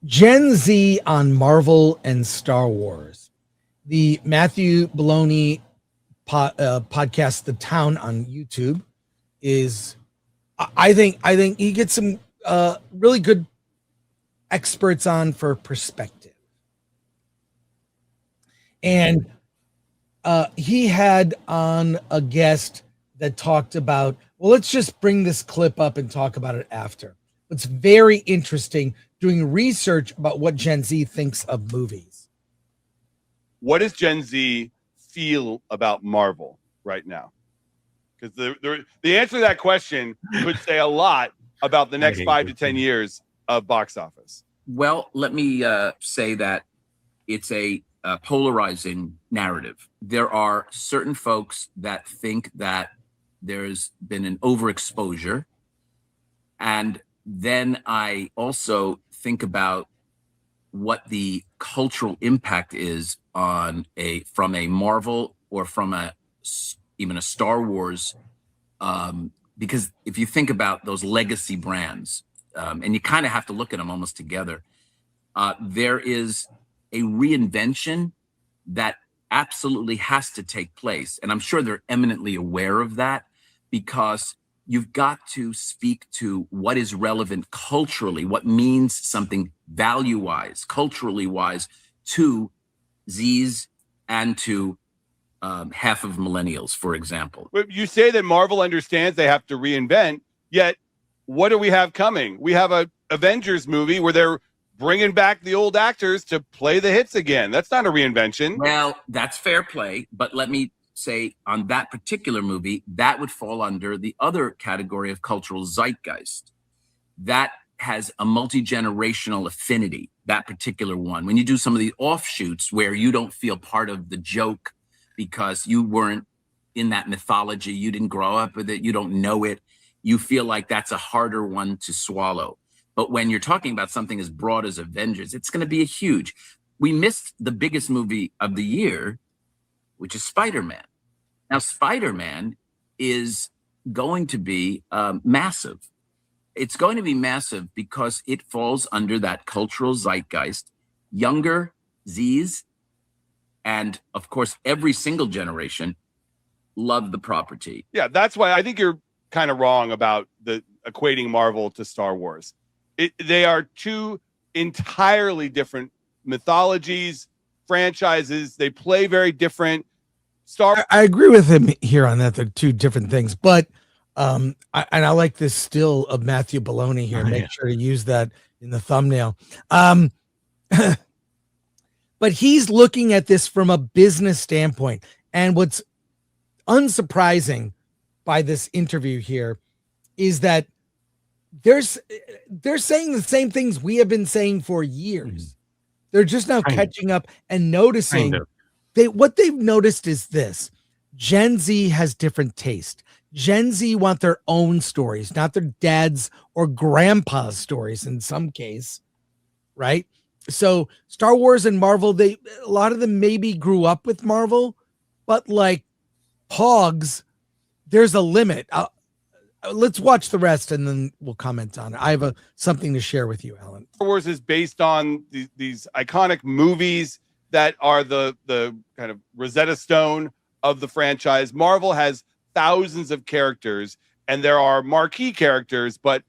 Gen Z on Marvel and Star Wars. The Matthew Baloney podcast, The Town on YouTube, is I think he gets some really good experts on for perspective. And he had on a guest that talked about, well, let's just bring this clip up and talk about it after. It's very interesting doing research about what Gen Z thinks of movies. What does Gen Z feel about Marvel right now? Because the answer to that question could say a lot about the next 5 to 10 years of box office. Well, let me say that it's a polarizing narrative. There are certain folks that think that there's been an overexposure. And then I also think about what the cultural impact is on from a Marvel or from even a Star Wars, because if you think about those legacy brands, and you kind of have to look at them almost together, there is a reinvention that absolutely has to take place. And I'm sure they're eminently aware of that, because you've got to speak to what is relevant culturally, what means something value-wise, culturally-wise, to Zs and to half of millennials, for example. You say that Marvel understands they have to reinvent, yet what do we have coming? We have a Avengers movie where they're bringing back the old actors to play the hits again. That's not a reinvention. Well, that's fair play, but let me say on that particular movie, that would fall under the other category of cultural zeitgeist. That has a multi-generational affinity, that particular one. When you do some of the offshoots where you don't feel part of the joke because you weren't in that mythology, you didn't grow up with it, you don't know it, you feel like that's a harder one to swallow. But when you're talking about something as broad as Avengers, it's going to be a huge. We missed the biggest movie of the year, which is Spider-Man. Now, Spider-Man is going to be massive. It's going to be massive because it falls under that cultural zeitgeist. Younger Zs, and of course, every single generation love the property. Yeah, that's why I think you're kind of wrong about the equating Marvel to Star Wars. They are two entirely different mythologies, franchises. They play very different. I agree with him here on that. They're two different things, but I like this still of Matthew Baloney here. Make sure to use that in the thumbnail. But he's looking at this from a business standpoint. And what's unsurprising by this interview here is that they're saying the same things we have been saying for years. They're just now catching up and noticing. What they've noticed is this: Gen Z has different taste. Gen Z want their own stories, not their dad's or grandpa's stories in some case, right? So Star Wars and Marvel, a lot of them maybe grew up with Marvel, but like Pogs, there's a limit. Let's watch the rest and then we'll comment on it. I have something to share with you, Alan. Star Wars is based on these iconic movies that are the kind of Rosetta Stone of the franchise. Marvel has thousands of characters, and there are marquee characters, but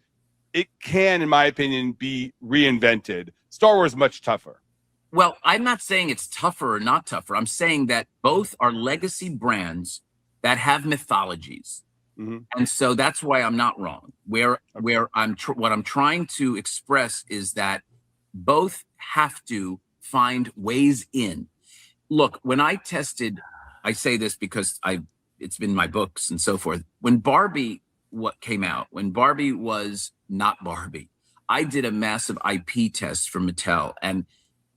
it can, in my opinion, be reinvented. Star Wars is much tougher. Well, I'm not saying it's tougher or not tougher. I'm saying that both are legacy brands that have mythologies. Mm-hmm. And so that's why I'm not wrong. What I'm trying to express is that both have to find ways in. Look, when I say this because it's been my books and so forth. When Barbie came out, when Barbie was not Barbie, I did a massive IP test for Mattel, and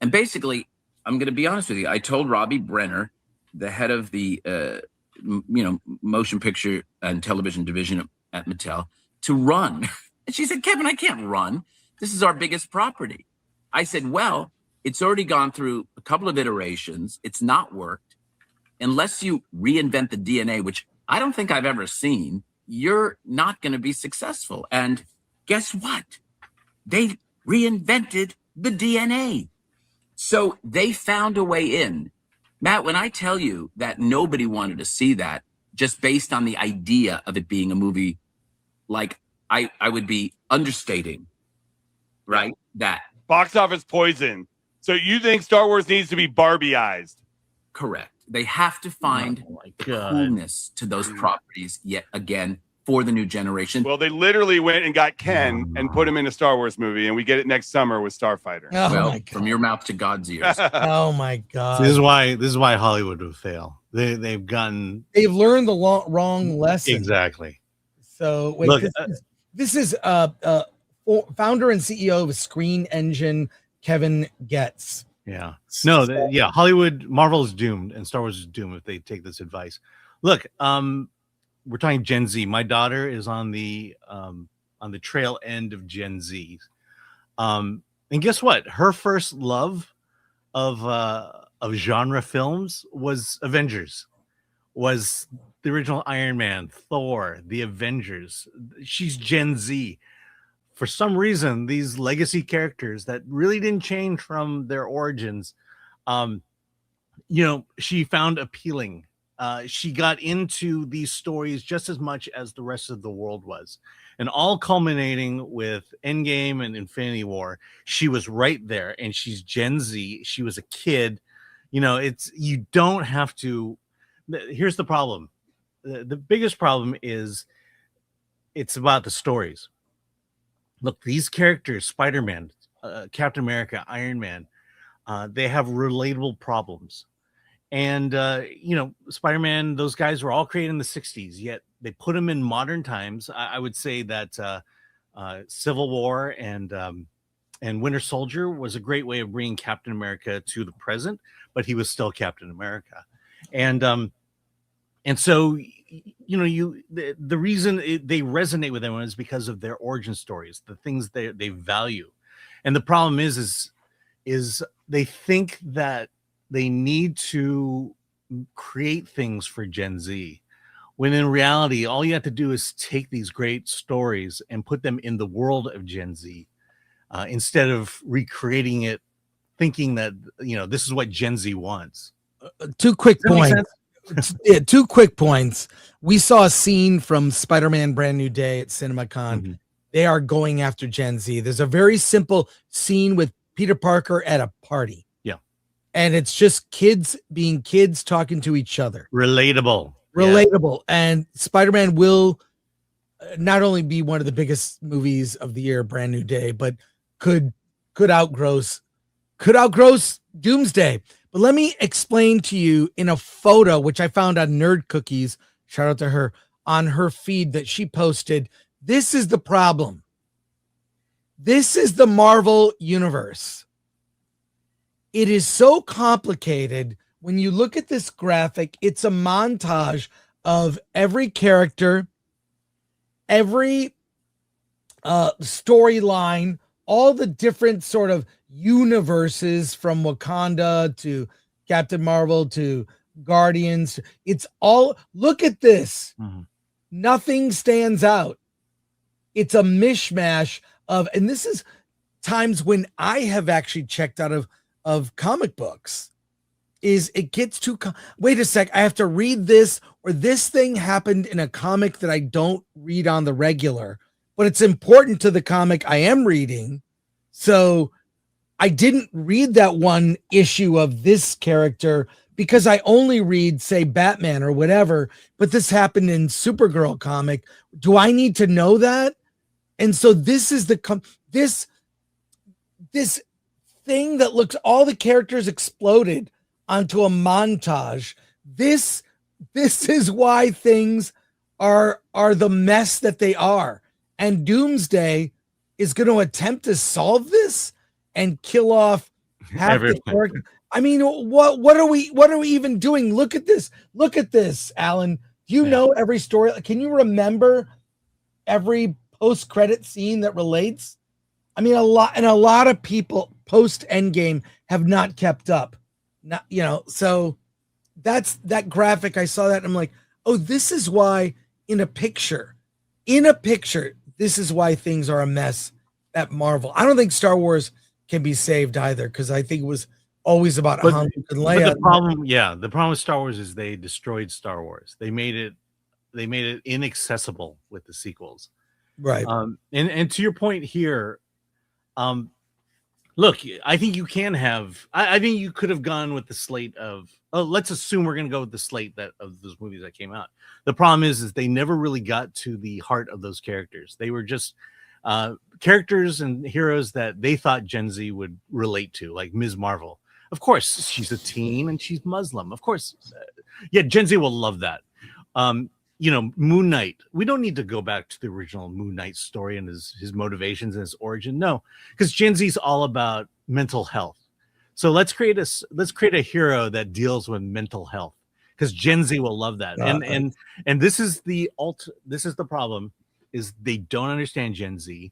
basically, I'm going to be honest with you. I told Robbie Brenner, the head of the motion picture and television division at Mattel, to run. And she said, "Kevin, I can't run. This is our biggest property." I said, "Well, it's already gone through a couple of iterations. It's not worked. Unless you reinvent the DNA, which I don't think I've ever seen, you're not going to be successful." And guess what? They reinvented the DNA. So they found a way in. Matt, when I tell you that nobody wanted to see that just based on the idea of it being a movie, like I would be understating, right? That. Box office poison. So you think Star Wars needs to be Barbieized? Correct. They have to find the coolness to those properties yet again for the new generation. Well, they literally went and got Ken and put him in a Star Wars movie, and we get it next summer with Starfighter. Oh well, my God. From your mouth to God's ears. Oh my God. This is why Hollywood would fail. They've learned the wrong lesson. Exactly. So wait, Look, this is founder and CEO of Screen Engine, Kevin Getz. Yeah. No, Hollywood, Marvel is doomed, and Star Wars is doomed if they take this advice. Look, we're talking Gen Z. My daughter is on the trail end of Gen Z. And guess what? Her first love of genre films was Avengers, was the original Iron Man, Thor, the Avengers. She's Gen Z. For some reason, these legacy characters that really didn't change from their origins, she found appealing. She got into these stories just as much as the rest of the world was, and all culminating with Endgame and Infinity War. She was right there, and she's Gen Z. She was a kid. You don't have to. Here's the problem. The biggest problem is it's about the stories. Look, these characters, Spider-Man, Captain America, Iron Man, they have relatable problems. And, Spider-Man, those guys were all created in the 60s, yet they put them in modern times. I would say that Civil War and Winter Soldier was a great way of bringing Captain America to the present, but he was still Captain America. And so, the reason they resonate with everyone is because of their origin stories, the things they value. And the problem is they think that they need to create things for Gen Z, when in reality, all you have to do is take these great stories and put them in the world of Gen Z, instead of recreating it, thinking that, this is what Gen Z wants. 2 quick points. Yeah, 2 quick points. We saw a scene from Spider-Man Brand New Day at CinemaCon. Mm-hmm. They are going after Gen Z. There's a very simple scene with Peter Parker at a party. Yeah. And it's just kids being kids talking to each other. Relatable. Yeah. And Spider-Man will not only be one of the biggest movies of the year, Brand New Day, but could outgross Doomsday. But let me explain to you in a photo, which I found on Nerd Cookies, shout out to her, on her feed that she posted. This is the problem. This is the Marvel universe. It is so complicated. When you look at this graphic, it's a montage of every character, every storyline, all the different sort of universes, from Wakanda to Captain Marvel to Guardians. It's all, look at this. Mm-hmm. Nothing stands out. It's a mishmash of, and this is times when I have actually checked out of comic books, is it gets too, wait a sec, I have to read this, or this thing happened in a comic that I don't read on the regular, but it's important to the comic I am reading. So I didn't read that one issue of this character because I only read, say, Batman or whatever, but this happened in Supergirl comic. Do I need to know that? And so this is this thing that looks, all the characters exploded onto a montage. This is why things are the mess that they are. And Doomsday is going to attempt to solve this and kill off half the character. I mean, what are we even doing? Look at this, Alan. Do you know every story? Can you remember every post-credit scene that relates? I mean, a lot of people post Endgame have not kept up. So that's that graphic. I saw that and I'm like, oh, this is why in a picture, this is why things are a mess at Marvel. I don't think Star Wars can be saved either, because I think it was always about But, Han and but Leia. the problem with Star Wars is they destroyed Star Wars. They made it inaccessible with the sequels. Right. And to your point here, look, I think you can have. I think you could have gone with the slate of. Oh, let's assume we're going to go with the slate of those movies that came out. The problem is they never really got to the heart of those characters. They were just characters and heroes that they thought Gen Z would relate to, like Ms. Marvel. Of course, she's a teen and she's Muslim. Of course, yeah, Gen Z will love that. Moon Knight. We don't need to go back to the original Moon Knight story and his motivations and his origin. No, because Gen Z is all about mental health. So let's create a hero that deals with mental health, because Gen Z will love that. And this is the problem, is they don't understand Gen Z.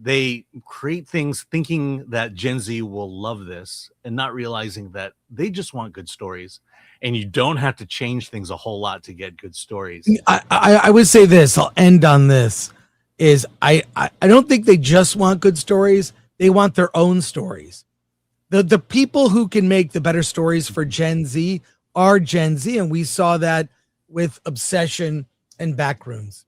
They create things thinking that Gen Z will love this and not realizing that they just want good stories, and you don't have to change things a whole lot to get good stories. I would say this, I'll end on this, is I don't think they just want good stories. They want their own stories. The people who can make the better stories for Gen Z are Gen Z. And we saw that with Obsession and Backrooms.